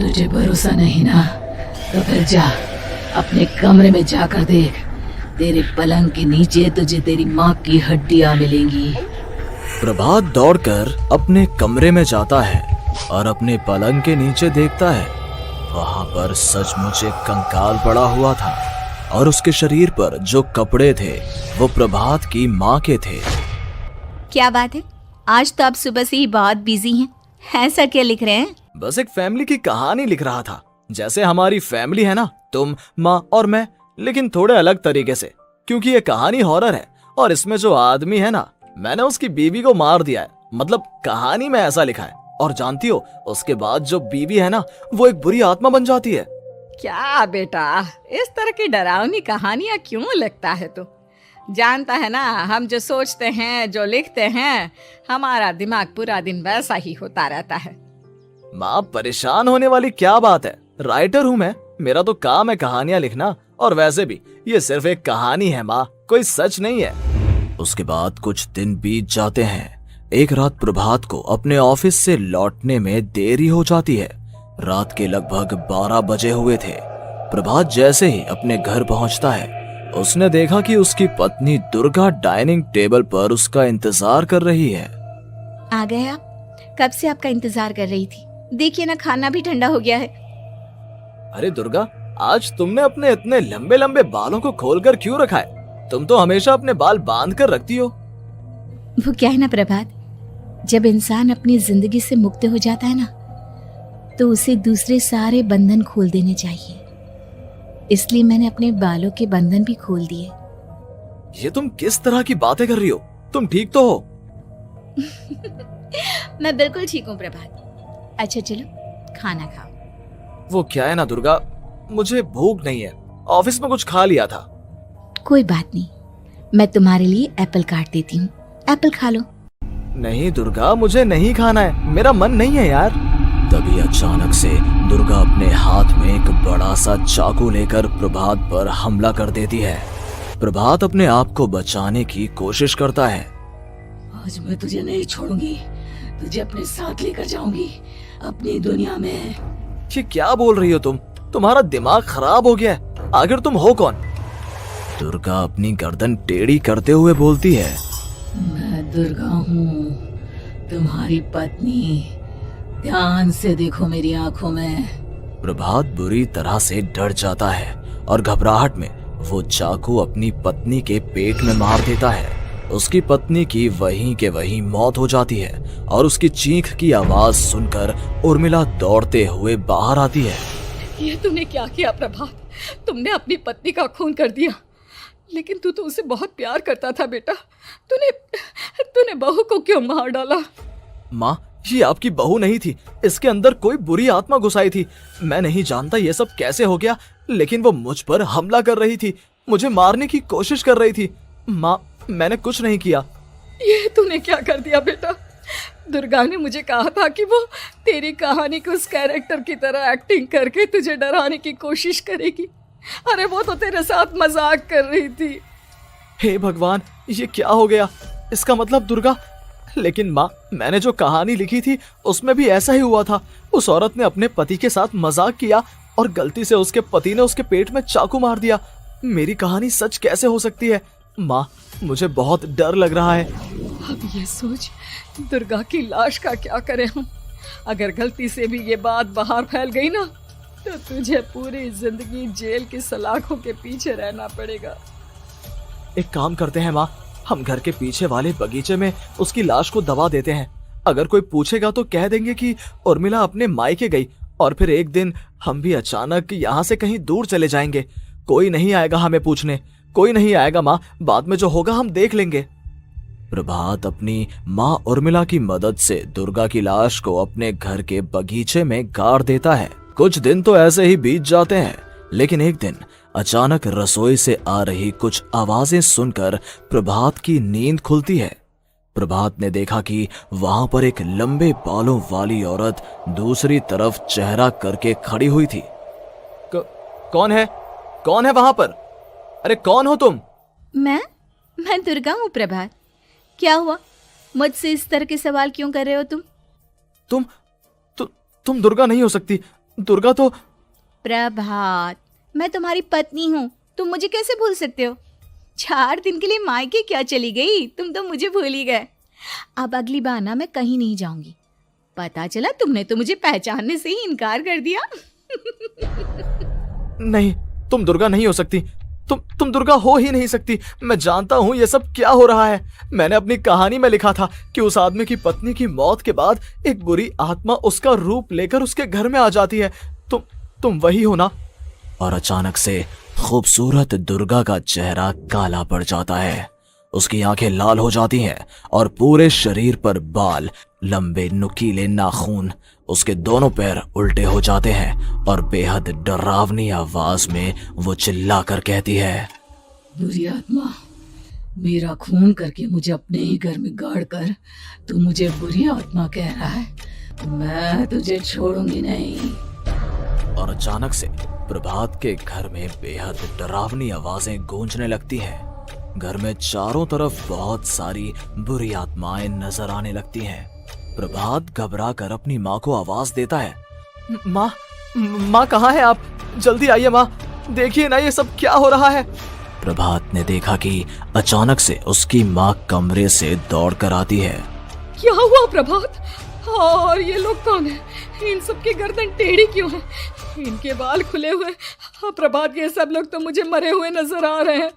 तुझे भरोसा नहीं ना, तो फिर जा अपने कमरे में जाकर देख। तेरे पलंग के नीचे तुझे तेरी माँ की हड्डियाँ मिलेंगी। प्रभात दौड़कर अपने कमरे में जाता है और अपने पलंग के नीचे देखता है। वहां पर सचमुच एक कंकाल पड़ा हुआ था और उसके शरीर पर जो कपड़े थे वो प्रभात की माँ के थे। क्या बात है, आज तो आप सुबह से ही बहुत बिजी हैं। ऐसा क्या लिख रहे हैं? बस एक फैमिली की कहानी लिख रहा था। जैसे हमारी फैमिली है ना, तुम, माँ और मैं, लेकिन थोड़े अलग तरीके से, क्योंकि ये कहानी हॉरर है और इसमें जो आदमी है ना, मैंने उसकी बीवी को मार दिया है। मतलब कहानी में ऐसा लिखा है। और जानती हो, उसके बाद जो बीवी है ना, वो एक बुरी आत्मा बन जाती है। क्या बेटा, इस तरह की डरावनी कहानियां क्यों लिखता है तू? जानता है ना, हम जो सोचते हैं, जो लिखते हैं, हमारा दिमाग पूरा दिन वैसा ही होता रहता है। माँ, परेशान होने वाली क्या बात है? राइटर हूँ मैं, मेरा तो काम है कहानियां लिखना। और वैसे भी ये सिर्फ एक कहानी है माँ, कोई सच नहीं है। उसके बाद कुछ दिन बीत जाते हैं। एक रात प्रभात को अपने ऑफिस से लौटने में देरी हो जाती है। रात के लगभग 12 बजे हुए थे। प्रभात जैसे ही अपने घर पहुंचता है, उसने देखा कि उसकी पत्नी दुर्गा डाइनिंग टेबल पर उसका इंतजार कर रही है। आ गए आप? कब से आपका इंतजार कर रही थी। देखिए ना, खाना भी ठंडा हो गया है। अरे दुर्गा, आज तुमने अपने इतने लंबे लंबे बालों को खोलकर क्यों रखा है? तुम तो हमेशा अपने बाल बांध कर रखती हो। वो क्या है ना प्रभात, जब इंसान अपनी जिंदगी से मुक्त हो जाता है ना, तो उसे दूसरे सारे बंधन खोल देने चाहिए। इसलिए मैंने अपने बालों के बंधन भी खोल दिए। ये तुम किस तरह की बातें कर रही हो? तुम ठीक तो हो? मैं बिल्कुल ठीक हूँ प्रभात। अच्छा चलो खाना खाओ। वो क्या है ना दुर्गा, मुझे भूख नहीं है। ऑफिस में कुछ खा लिया था। कोई बात नहीं, मैं तुम्हारे लिए एप्पल काट देती हूँ, एप्पल खा लो। नहीं दुर्गा, मुझे नहीं खाना है, मेरा मन नहीं है यार। तभी अचानक से दुर्गा अपने हाथ में एक बड़ा सा चाकू लेकर प्रभात पर हमला कर देती है। प्रभात अपने आप को बचाने की कोशिश करता है। आज मैं तुझे नहीं छोड़ूंगी, तुझे अपने साथ लेकर जाऊंगी अपनी दुनिया में। ये क्या बोल रही हो तुम? तुम्हारा दिमाग खराब हो गया है। आखिर तुम हो कौन? दुर्गा अपनी गर्दन टेढ़ी करते हुए बोलती है। मैं दुर्गा हूँ, तुम्हारी पत्नी। ध्यान से देखो मेरी आंखों में। प्रभात बुरी तरह से डर जाता है और घबराहट में वो चाकू अपनी पत्नी के पेट में मार देता है। उसकी पत्नी की वहीं के वहीं मौत हो जाती है और उसकी चीख की आवाज सुनकर उर्मिला दौड़ते हुए बाहर आती है। ये तूने क्या किया प्रभात? तुमने अपनी पत्नी का खून कर दिया। लेकिन तू तो उसे बहुत प्यार करता था बेटा। तूने बहू को क्यों मार डाला? माँ, ये आपकी बहू नहीं थी, इसके अंदर कोई बुरी आत्मा घुसाई थी। मैं नहीं जानता ये सब कैसे हो गया, लेकिन वो मुझ पर हमला कर रही थी, मुझे मारने की कोशिश कर रही थी। माँ, मैंने कुछ नहीं किया। ये तूने क्या कर दिया बेटा? दुर्गा ने मुझे कहा था कि वो तेरी कहानी के उस कैरेक्टर की तरह एक्टिंग करके तुझे डराने की कोशिश करेगी। अरे वो तो तेरे साथ मजाक कर रही थी। हे भगवान, ये क्या हो गया? इसका मतलब दुर्गा। लेकिन माँ, मैंने जो कहानी लिखी थी उसमें भी ऐसा ही हुआ था। उस औरत ने अपने पति के साथ मजाक किया और गलती से उसके पति ने उसके पेट में चाकू मार दिया। मेरी कहानी सच कैसे हो सकती है? माँ, मुझे बहुत डर लग रहा है। अब ये सोच, दुर्गा की लाश का क्या करें हम? अगर गलती से भी ये बात बाहर फैल गई ना, तो तुझे पूरी जिंदगी जेल की सलाखों के पीछे रहना पड़ेगा। एक काम करते हैं माँ, हम घर के पीछे वाले बगीचे में उसकी लाश को दबा देते हैं। अगर कोई पूछेगा तो कह देंगे कि उर्मिला अपने मायके गई और फिर एक दिन हम भी अचानक यहाँ से कहीं दूर चले जाएंगे। कोई नहीं आएगा हमें पूछने, कोई नहीं आएगा माँ, बाद में जो होगा हम देख लेंगे। प्रभात अपनी माँ उर्मिला की मदद से दुर्गा की लाश को अपने घर के बगीचे में गाड़ देता है। कुछ दिन तो ऐसे ही बीत जाते हैं, लेकिन एक दिन अचानक रसोई से आ रही कुछ आवाजें सुनकर प्रभात की नींद खुलती है। प्रभात ने देखा कि वहां पर एक लंबे बालों वाली औरत दूसरी तरफ चेहरा करके खड़ी हुई थी। कौन है? कौन है वहां पर? अरे कौन हो तुम? मैं दुर्गा हूँ प्रभात। क्या हुआ? मुझसे इस तरह के सवाल क्यों कर रहे हो तुम? तुम दुर्गा नहीं हो सकती। दुर्गा तो प्रभात, मैं तुम्हारी पत्नी हूँ, तुम मुझे कैसे भूल सकते हो? 4 दिन के लिए मायके क्या चली गई, तुम तो मुझे भूल ही गए। अब अगली बार ना मैं कहीं नहीं जाऊंगी। पता चला तुमने तो मुझे पहचानने से ही इनकार कर दिया। नहीं, तुम दुर्गा नहीं हो सकती। तुम दुर्गा हो ही नहीं सकती। मैं जानता हूँ ये सब क्या हो रहा है। मैंने अपनी कहानी में लिखा था कि उस आदमी की पत्नी की मौत के बाद एक बुरी आत्मा उसका रूप लेकर उसके घर में आ जाती है। तुम वही हो ना? और अचानक से खूबसूरत दुर्गा का चेहरा काला पड़ जाता है। उसकी आंखें लाल हो जाती हैं और पूरे शरीर पर बाल, लंबे नुकीले नाखून, उसके दोनों पैर उल्टे हो जाते हैं और बेहद डरावनी आवाज में वो चिल्लाकर कहती है, बुरी आत्मा, मेरा खून करके मुझे अपने ही घर में गाड़ कर तू मुझे बुरी आत्मा कह रहा है? मैं तुझे छोड़ूंगी नहीं। और अचानक से प्रभात के घर में बेहद डरावनी आवाजें गूंजने लगती हैं। घर में चारों तरफ बहुत सारी बुरी आत्माएं नजर आने लगती हैं। प्रभात घबरा कर अपनी माँ को आवाज देता है, माँ कहाँ है आप? जल्दी आइए माँ, देखिए ना ये सब क्या हो रहा है। प्रभात ने देखा कि अचानक से उसकी माँ कमरे से दौड़ कर आती है। क्या हुआ प्रभात? और ये लोग कौन है? इन सब की गर्दन टेढ़ी क्यों है? इनके बाल खुले हुए। हाँ प्रभात, ये सब लोग तो मुझे मरे हुए नजर आ रहे हैं।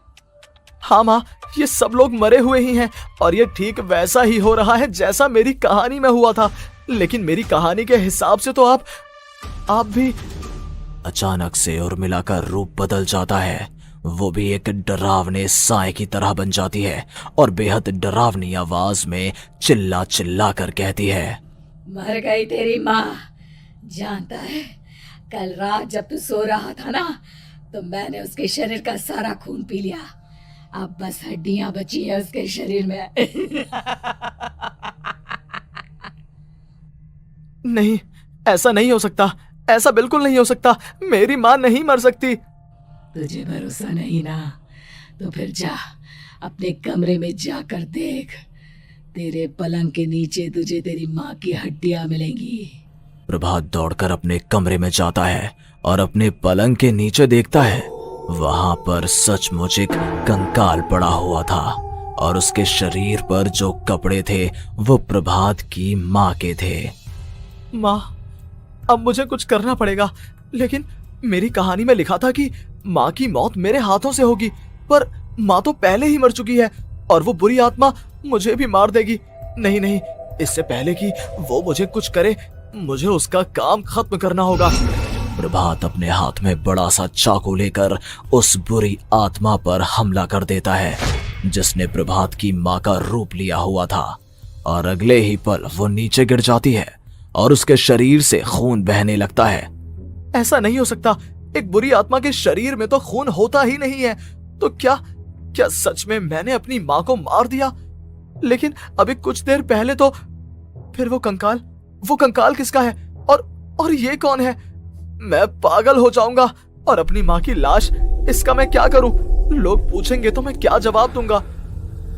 हाँ माँ, ये सब लोग मरे हुए ही हैं और ये ठीक वैसा ही हो रहा है जैसा मेरी कहानी में हुआ था। लेकिन मेरी कहानी के हिसाब से तो आप भी। अचानक से उर्मिला का रूप बदल जाता है। वो भी एक डरावने साए की तरह बन जाती है और बेहद डरावनी आवाज में चिल्ला चिल्ला कर कहती है, मर गई तेरी माँ। जानता है, कल रात जब तू सो रहा था ना, तो मैंने उसके शरीर का सारा खून पी लिया। अब बस हड्डियां बची है उसके शरीर में। नहीं, ऐसा नहीं हो सकता, ऐसा बिल्कुल नहीं हो सकता। मेरी माँ नहीं मर सकती। तुझे भरोसा नहीं ना, तो फिर जा अपने कमरे में जाकर देख। तेरे पलंग के नीचे तुझे तेरी माँ की हड्डियां मिलेंगी। प्रभात दौड़कर अपने कमरे में जाता है और अपने पलंग के नीचे देखता है। वहां पर सचमुच एक कंकाल पड़ा हुआ था और उसके शरीर पर जो कपड़े थे वो प्रभात की माँ के थे। माँ, अब मुझे कुछ करना पड़ेगा। लेकिन मेरी कहानी में लिखा था कि माँ की मौत मेरे हाथों से होगी, पर माँ तो पहले ही मर चुकी है और वो बुरी आत्मा मुझे भी मार देगी। नहीं, इससे पहले कि वो मुझे कुछ करे, मुझे उसका काम खत्म करना होगा। प्रभात अपने हाथ में बड़ा सा चाकू लेकर उस बुरी आत्मा पर हमला कर देता है जिसने प्रभात की माँ का रूप लिया हुआ था, और अगले ही पल वो नीचे गिर जाती है और उसके शरीर से खून बहने लगता है। ऐसा नहीं हो सकता, एक बुरी आत्मा के शरीर में तो खून होता ही नहीं है। तो क्या सच में मैंने अपनी माँ को मार दिया? लेकिन अभी कुछ देर पहले तो फिर वो कंकाल किसका है? और ये कौन है? मैं पागल हो जाऊंगा। और अपनी माँ की लाश, इसका मैं क्या करूं? लोग पूछेंगे तो मैं क्या जवाब दूंगा?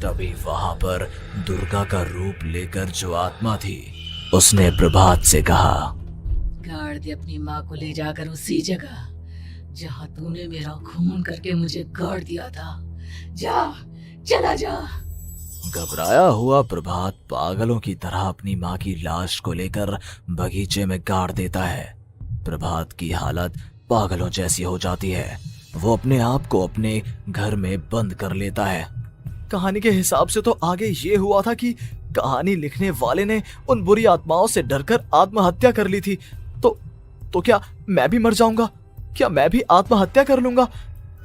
तभी वहां पर दुर्गा का रूप लेकर जो आत्मा थी उसने प्रभात से कहा, गाड़ दे अपनी माँ को ले जाकर उसी जगह जहाँ तूने मेरा खून करके मुझे गाड़ दिया था। चला जा। घबराया हुआ प्रभात पागलों की तरह अपनी माँ की लाश को लेकर बगीचे में गाड़ देता है। प्रभात की हालत पागलों जैसी हो जाती है। वो अपने आप को अपने घर में बंद कर लेता है। कहानी के हिसाब से तो आगे ये हुआ था कि कहानी लिखने वाले ने उन बुरी आत्माओं से डरकर आत्महत्या कर ली थी। तो क्या मैं भी मर जाऊंगा? क्या मैं भी आत्महत्या कर लूंगा?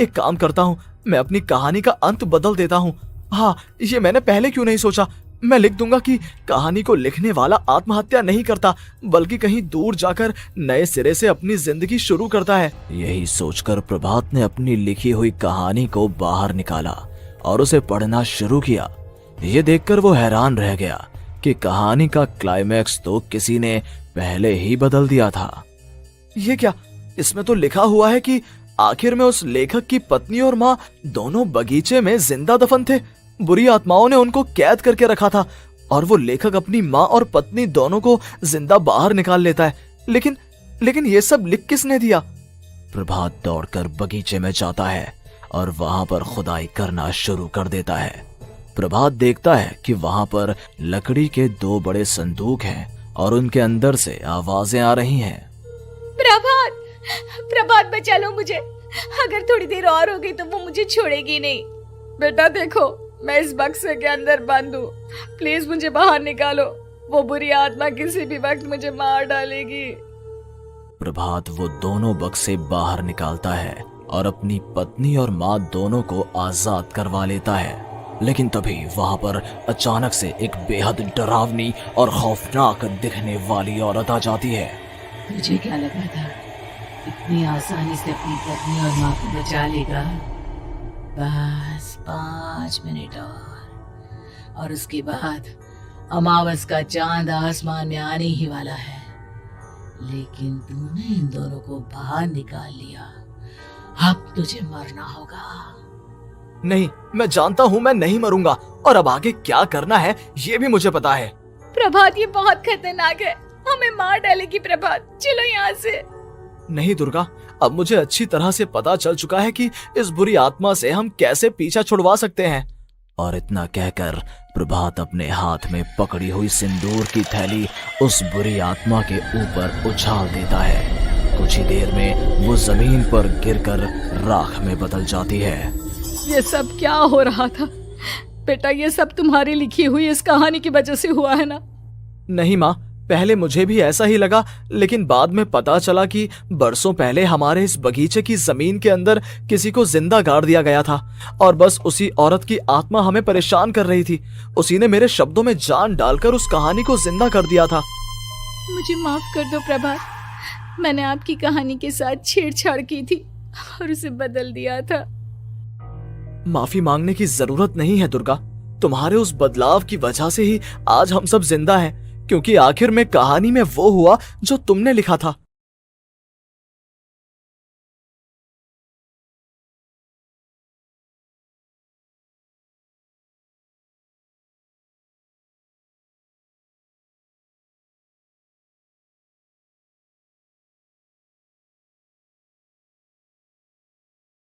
एक काम करता हूँ, मैं अपनी कहानी का अंत बदल देता हूँ। हाँ, ये मैंने पहले क्यों नहीं सोचा। मैं लिख दूंगा कि कहानी को लिखने वाला आत्महत्या नहीं करता, बल्कि कहीं दूर जाकर नए सिरे से अपनी जिंदगी शुरू करता है। यही सोचकर प्रभात ने अपनी लिखी हुई कहानी को बाहर निकाला और उसे पढ़ना शुरू किया। ये देखकर वो हैरान रह गया कि कहानी का क्लाइमैक्स तो किसी ने पहले ही बदल दिया था। ये क्या? इसमें तो लिखा हुआ है कि आखिर में उस लेखक की पत्नी और माँ दोनों बगीचे में जिंदा दफन थे। बुरी आत्माओं ने उनको कैद करके रखा था और वो लेखक अपनी माँ और पत्नी दोनों को जिंदा बाहर निकाल लेता है। लेकिन लेकिन ये सब लिख किसने दिया? प्रभात दौड़कर बगीचे में जाता है और वहां पर खुदाई करना शुरू कर देता है। प्रभात देखता है कि वहां पर लकड़ी के 2 बड़े संदूक हैं और उनके अंदर से आवाजें आ रही हैं। प्रभात, प्रभात बचा लो मुझे, अगर थोड़ी देर और हो गई तो वो मुझे छोड़ेगी नहीं। बेटा देखो, मैं इस बक्से के अंदर बंद हूँ, प्लीज मुझे बाहर निकालो, वो बुरी आत्मा किसी भी वक्त मुझे मार डालेगी। प्रभात वो दोनों बक्से बाहर निकालता है और अपनी पत्नी और माँ दोनों को आजाद करवा लेता है। लेकिन तभी वहां पर अचानक से एक बेहद डरावनी और खौफनाक दिखने वाली औरत आ जाती है। तुझे क्या लगा था इतनी आसानी से अपनी पत्नी और माँ को बचा लेगा? बस 5 मिनट और उसके बाद अमावस का चांद आसमान में आने ही वाला है। लेकिन तूने इन दोनों को बाहर निकाल लिया, अब तुझे मरना होगा। नहीं, मैं जानता हूँ मैं नहीं मरूंगा, और अब आगे क्या करना है ये भी मुझे पता है। प्रभात, ये बहुत खतरनाक है, हमें मार डालेगी। प्रभात, चलो यहाँ से। नहीं दुर्गा, अब मुझे अच्छी तरह से पता चल चुका है कि इस बुरी आत्मा से हम कैसे पीछा छुड़वा सकते हैं। और इतना कहकर प्रभात अपने हाथ में पकड़ी हुई सिंदूर की थैली उस बुरी आत्मा के ऊपर उछाल देता है। कुछ ही देर में वो जमीन पर गिरकर राख में बदल जाती है। ये सब क्या हो रहा था बेटा? ये सब तुम्हारी लिखी हुई इस कहानी की वजह से हुआ है ना? नहीं माँ, पहले मुझे भी ऐसा ही लगा, लेकिन बाद में पता चला कि बरसों पहले हमारे इस बगीचे की जमीन के अंदर किसी को जिंदा गाड़ दिया गया था और बस उसी औरत की आत्मा हमें परेशान कर रही थी। उसी ने मेरे शब्दों में जान डालकर उस कहानी को जिंदा कर दिया था। मुझे माफ कर दो प्रभात, मैंने आपकी कहानी के साथ छेड़छाड़ की थी और उसे बदल दिया था। माफी मांगने की जरूरत नहीं है दुर्गा, तुम्हारे उस बदलाव की वजह से ही आज हम सब जिंदा हैं, क्योंकि आखिर में कहानी में वो हुआ जो तुमने लिखा था।